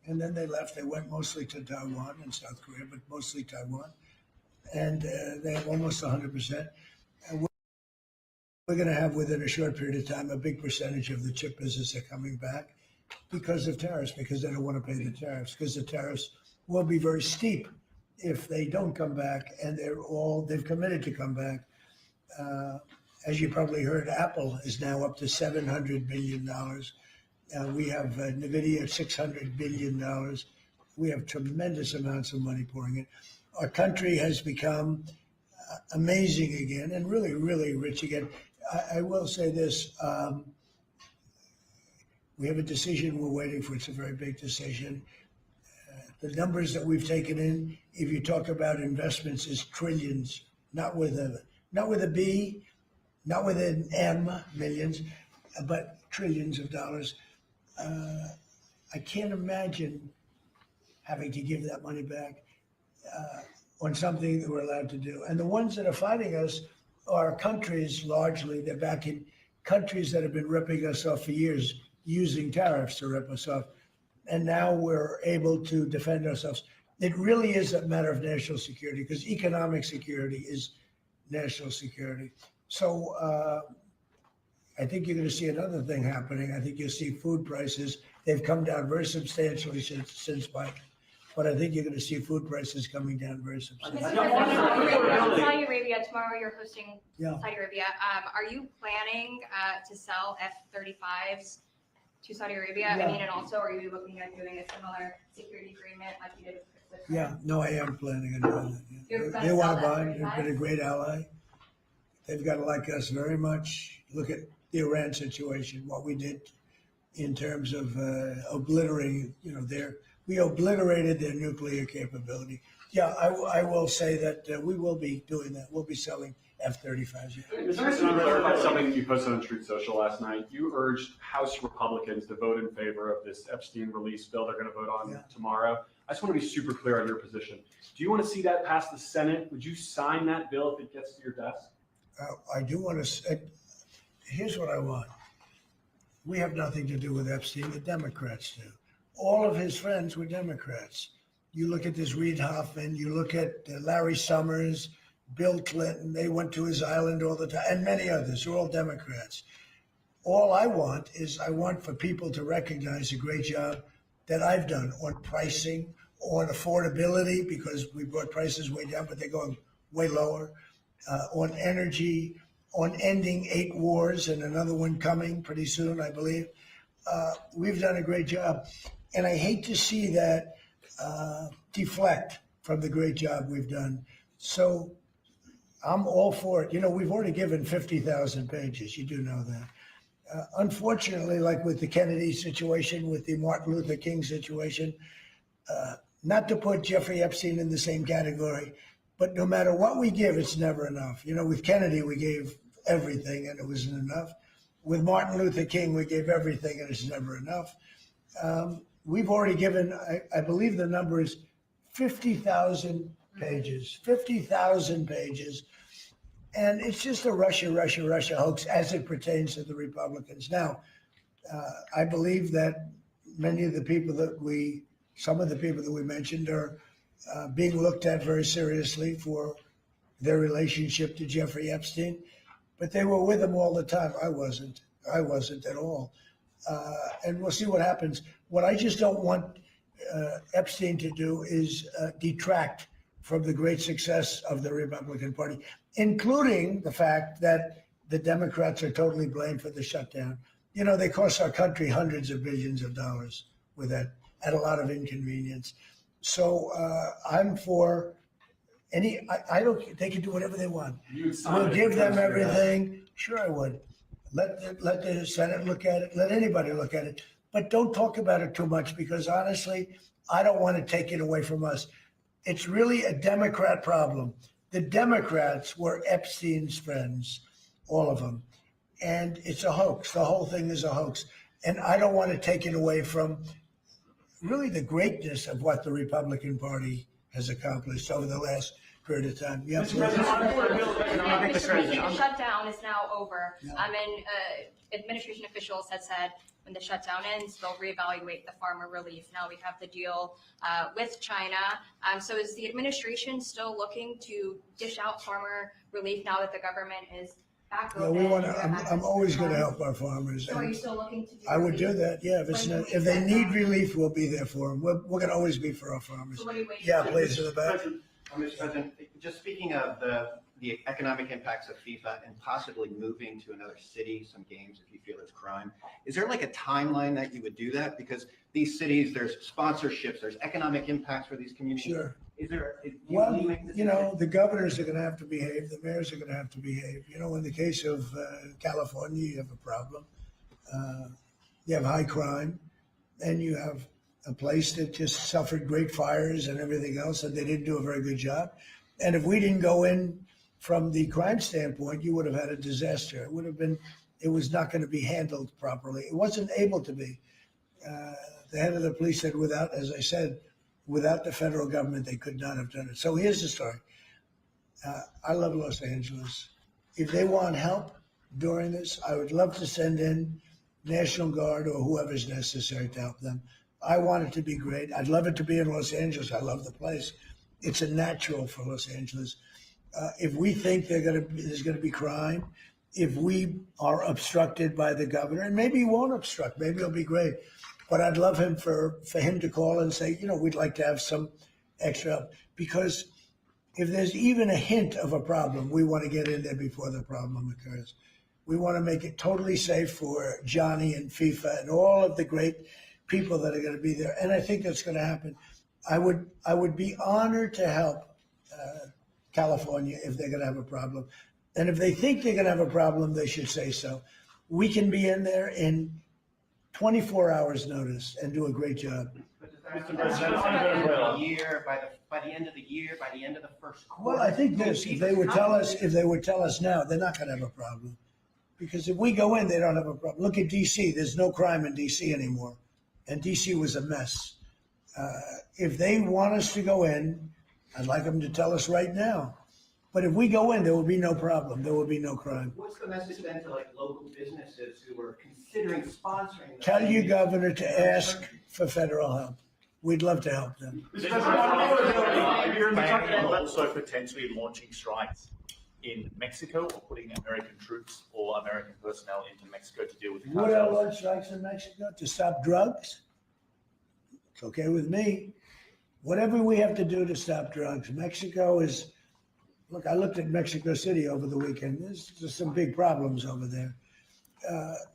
and then they left. They went mostly to Taiwan and South Korea, but mostly Taiwan. And they have almost 100%. And we're going to have, within a short period of time, a big percentage of the chip business are coming back because of tariffs, because they don't want to pay the tariffs, because the tariffs will be very steep if they don't come back, and they've committed to come back. As you probably heard, Apple is now up to $700 billion. We have NVIDIA at $600 billion. We have tremendous amounts of money pouring in. Our country has become amazing again and really, really rich again. I will say this. We have a decision we're waiting for. It's a very big decision. The numbers that we've taken in, if you talk about investments, is trillions, not with a B, not with an M, millions, but trillions of dollars. I can't imagine having to give that money back on something that we're allowed to do. And the ones that are fighting us are countries, largely. They're back in countries that have been ripping us off for years, using tariffs to rip us off. And now we're able to defend ourselves. It really is a matter of national security, because economic security is national security. So I think you're going to see another thing happening. I think you'll see food prices. They've come down very substantially since Mike. But I think you're going to see food prices coming down very substantially. Saudi Arabia, tomorrow you're hosting Saudi Arabia. Are you planning to sell F-35s to Saudi Arabia? I mean, and also, are you looking at doing a similar security agreement like you did with no, I am planning on doing that. They want to buy. They've been a great ally. They've got to like us very much. Look at the Iran situation, what we did in terms of obliterating, we obliterated their nuclear capability. Yeah, I will say that we will be doing that. We'll be selling F-35s. Mr. President, clarify something you posted on Truth Social last night. You urged House Republicans to vote in favor of this Epstein release bill they're going to vote on tomorrow. I just want to be super clear on your position. Do you want to see that pass the Senate? Would you sign that bill if it gets to your desk? I do want to. Here's what I want. We have nothing to do with Epstein. The Democrats do. All of his friends were Democrats. You look at this Reid Hoffman, you look at Larry Summers, Bill Clinton, they went to his island all the time, and many others, they're all Democrats. All I want for people to recognize the great job that I've done on pricing, on affordability, because we brought prices way down, but they're going way lower, on energy, on ending 8 wars and another one coming pretty soon, I believe. We've done a great job. And I hate to see that deflect from the great job we've done. So I'm all for it. We've already given 50,000 pages. You do know that. Unfortunately, like with the Kennedy situation, with the Martin Luther King situation, not to put Jeffrey Epstein in the same category, but no matter what we give, it's never enough. With Kennedy, we gave everything and it wasn't enough. With Martin Luther King, we gave everything and it's never enough. We've already given, I believe the number is 50,000 pages, 50,000 pages. And it's just a Russia hoax as it pertains to the Republicans. Now, I believe that some of the people that we mentioned are being looked at very seriously for their relationship to Jeffrey Epstein, but they were with him all the time. I wasn't at all. And we'll see what happens. What I just don't want Epstein to do is detract from the great success of the Republican Party, including the fact that the Democrats are totally blamed for the shutdown. They cost our country hundreds of billions of dollars with that, at a lot of inconvenience. So I'm for I don't. They can do whatever they want. We'll give them everything. Sure, I would. Let the Senate look at it. Let anybody look at it. But don't talk about it too much, because honestly, I don't want to take it away from us. It's really a Democrat problem. The Democrats were Epstein's friends, all of them. And it's a hoax. The whole thing is a hoax. And I don't want to take it away from really the greatness of what the Republican Party has accomplished over the last period of time. Yeah, Mr. President, The shutdown is now over. Yeah. Administration officials had said when the shutdown ends, they'll reevaluate the farmer relief. Now we have the deal with China. So is the administration still looking to dish out farmer relief now that the government is back Yeah, open? we want to. I'm always going to help our farmers. So are you still looking to do I would relief? do that. Yeah, if they need relief, we'll be there for them. We're going to always be for our farmers. So what are you waiting Yeah, for? please, in the back. Mr. President, just speaking of the economic impacts of FIFA and possibly moving to another city, some games if you feel it's crime, is there like a timeline that you would do that? Because these cities, there's sponsorships, there's economic impacts for these communities. Sure. Is there, Well, the governors are going to have to behave. The mayors are going to have to behave. In the case of California, you have a problem. You have high crime, and you have a place that just suffered great fires and everything else, and they didn't do a very good job. And if we didn't go in from the crime standpoint, you would have had a disaster. It was not going to be handled properly. It wasn't able to be. The head of the police said as I said, without the federal government, they could not have done it. So here's the story. I love Los Angeles. If they want help during this, I would love to send in National Guard or whoever's necessary to help them. I want it to be great. I'd love it to be in Los Angeles. I love the place. It's a natural for Los Angeles. If we think there's going to be crime, if we are obstructed by the governor, and maybe he won't obstruct, maybe it'll be great. But I'd love him for him to call and say, we'd like to have some extra help. Because if there's even a hint of a problem, we want to get in there before the problem occurs. We want to make it totally safe for Johnny and FIFA and all of the great people that are going to be there. And I think that's going to happen. I would be honored to help California if they're going to have a problem. And if they think they're going to have a problem, they should say so. We can be in there in 24 hours notice and do a great job. Mr. President, by the end of the year, by the end of the first quarter. Well, I think if they would tell us now, they're not going to have a problem. Because if we go in, they don't have a problem. Look at DC. There's no crime in DC anymore. And DC was a mess. If they want us to go in, I'd like them to tell us right now. But if we go in, there will be no problem. There will be no crime. What's the message then to local businesses who are considering sponsoring? Tell your governor to ask for federal help. We'd love to help them. Also potentially launching strikes in Mexico or putting American troops or American personnel into Mexico to deal with the Would I cartels. launch strikes in Mexico to stop drugs? It's okay with me. Whatever we have to do to stop drugs. Mexico is, look, I looked at Mexico City over the weekend. There's some big problems over there.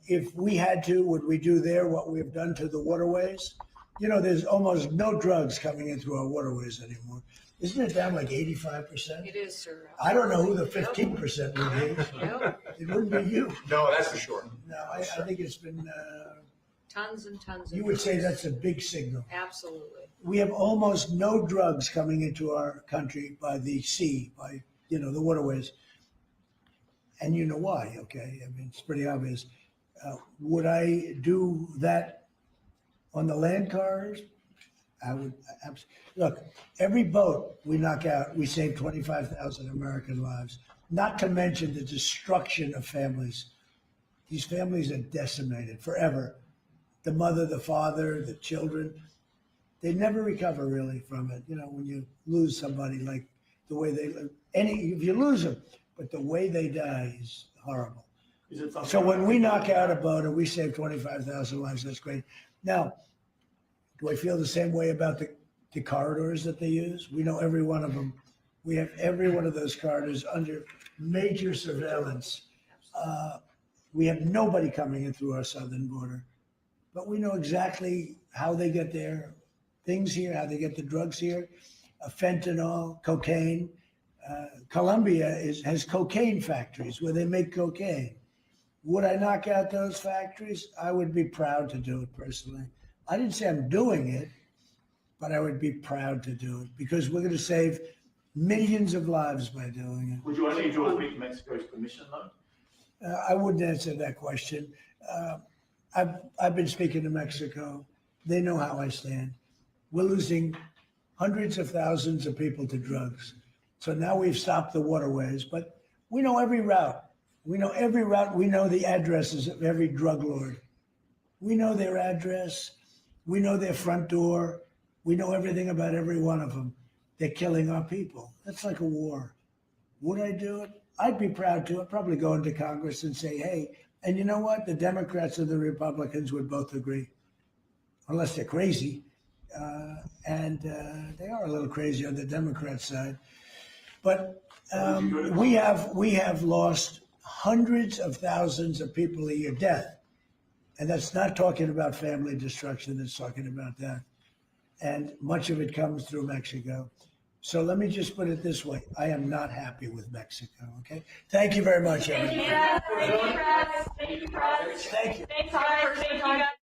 If we had to, would we do there what we've done to the waterways? There's almost no drugs coming in through our waterways anymore. Isn't it down like 85%? It is, sir. I don't know who the 15% would be. Yep. It wouldn't be you. No, that's for sure. No, I think it's been, Tons and tons of you would say drugs. that's a big signal. Absolutely. We have almost no drugs coming into our country by the sea, by, the waterways. And you know why, okay? I mean, it's pretty obvious. Would I do that on the land cars? I would, look, every boat we knock out, we save 25,000 American lives, not to mention the destruction of families. These families are decimated forever. The mother, the father, the children, they never recover really from it. When you lose somebody like the way they live, if you lose them, but the way they die is horrible. So when we knock out a boat and we save 25,000 lives, that's great. Now, do I feel the same way about the corridors that they use? We know every one of them. We have every one of those corridors under major surveillance. We have nobody coming in through our southern border. But we know exactly how they get their things here, how they get the drugs here, fentanyl, cocaine. Colombia has cocaine factories where they make cocaine. Would I knock out those factories? I would be proud to do it personally. I didn't say I'm doing it, but I would be proud to do it because we're going to save millions of lives by doing it. Would you only do it with Mexico's permission, though? I wouldn't answer that question. I've been speaking to Mexico. They know how I stand. We're losing hundreds of thousands of people to drugs. So now we've stopped the waterways, but we know every route. We know every route. We know the addresses of every drug lord. We know their address. We know their front door. We know everything about every one of them. They're killing our people. That's like a war. Would I do it? I'd be proud to. I'd probably go into Congress and say, hey, and you know what? The Democrats and the Republicans would both agree, unless they're crazy. And they are a little crazy on the Democrat side. But we have lost hundreds of thousands of people a year, death. And that's not talking about family destruction, that's talking about that. And much of it comes through Mexico. So let me just put it this way. I am not happy with Mexico, okay? Thank you very much, everybody. Thank you, Press. Thank you, Press. Thank you. Thanks, guys. Thank you, guys.